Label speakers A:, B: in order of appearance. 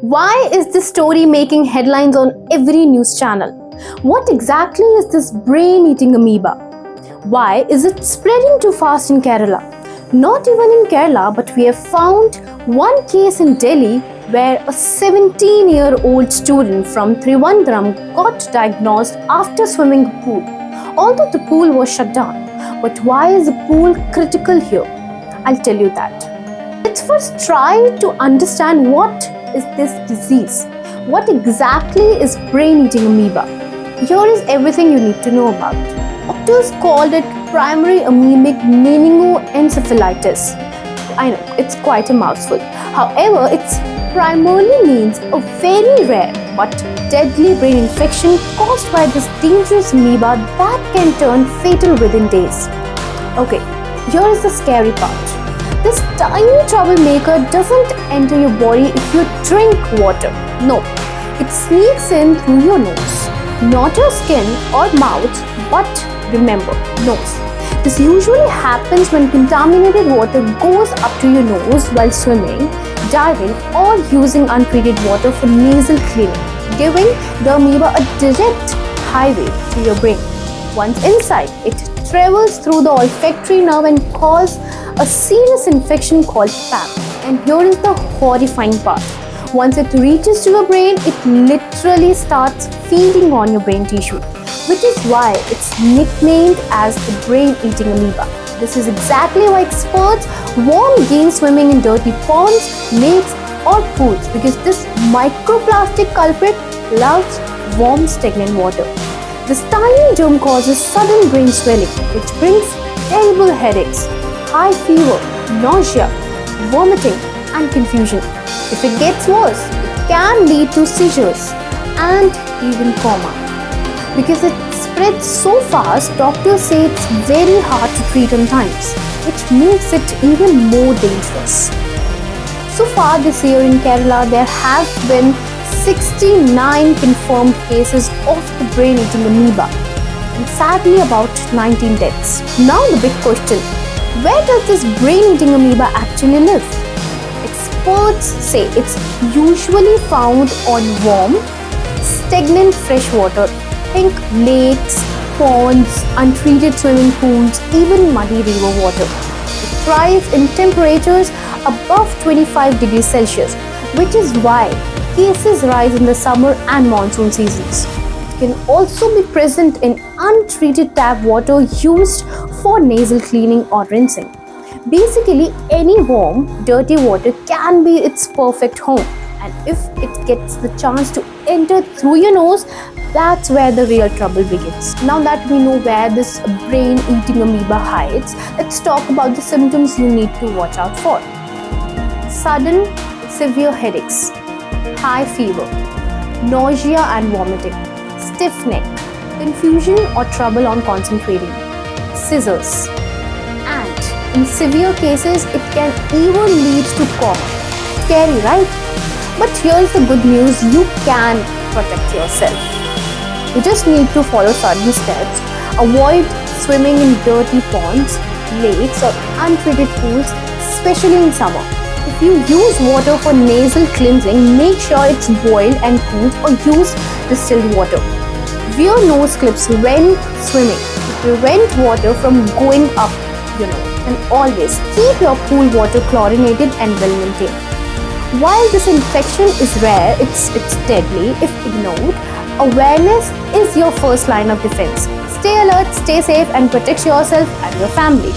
A: Why is this story making headlines on every news channel? What exactly is this brain-eating amoeba? Why is it spreading too fast in Kerala? Not even in Kerala, but we have found one case in Delhi where a 17-year-old student from Trivandrum got diagnosed after swimming a pool. Although the pool was shut down. But why is the pool critical here? I'll tell you that. Let's first try to understand what is this disease. What exactly is brain-eating amoeba? Here is everything you need to know about. Doctors called it primary amoebic meningoencephalitis. I know, it's quite a mouthful. However, it primarily means a very rare but deadly brain infection caused by this dangerous amoeba that can turn fatal within days. Okay, here is the scary part. This tiny troublemaker doesn't enter your body if you drink water. No, it sneaks in through your nose. Not your skin or mouth, but remember, nose. This usually happens when contaminated water goes up to your nose while swimming, diving, or using untreated water for nasal cleaning, giving the amoeba a direct highway to your brain. Once inside, it travels through the olfactory nerve and causes a serious infection called PAP. And here is the horrifying part. Once it reaches to your brain, it literally starts feeding on your brain tissue, which is why it's nicknamed as the brain-eating amoeba. This is exactly why experts warn against swimming in dirty ponds, lakes, or pools, because this microplastic culprit loves warm, stagnant water. This tiny germ causes sudden brain swelling, which brings terrible headaches, high fever, nausea, vomiting, and confusion. If it gets worse, it can lead to seizures and even coma. Because it spreads so fast, doctors say it's very hard to treat on times, which makes it even more dangerous. So far this year in Kerala, there have been 69 confirmed cases of the brain-eating amoeba and sadly about 19 deaths. Now the big question, where does this brain-eating amoeba actually live? Experts say it's usually found on warm, stagnant fresh water. Think lakes, ponds, untreated swimming pools, even muddy river water. It thrives in temperatures above 25 degrees Celsius, which is why cases rise in the summer and monsoon seasons. It can also be present in untreated tap water used for nasal cleaning or rinsing. Basically, any warm, dirty water can be its perfect home. And if it gets the chance to enter through your nose, that's where the real trouble begins. Now that we know where this brain-eating amoeba hides, let's talk about the symptoms you need to watch out for. Sudden, severe headaches, high fever, nausea and vomiting, stiff neck, confusion or trouble on concentrating, seizures, and in severe cases, it can even lead to coma. Scary, right? But here's the good news, you can protect yourself. You just need to follow certain steps. Avoid swimming in dirty ponds, lakes or untreated pools, especially in summer. If you use water for nasal cleansing, make sure it's boiled and cooled or use distilled water. Wear nose clips when swimming to prevent water from going up your nose. And always keep your pool water chlorinated and well maintained. While this infection is rare, it's deadly if ignored. Awareness is your first line of defense. Stay alert, stay safe, and protect yourself and your family.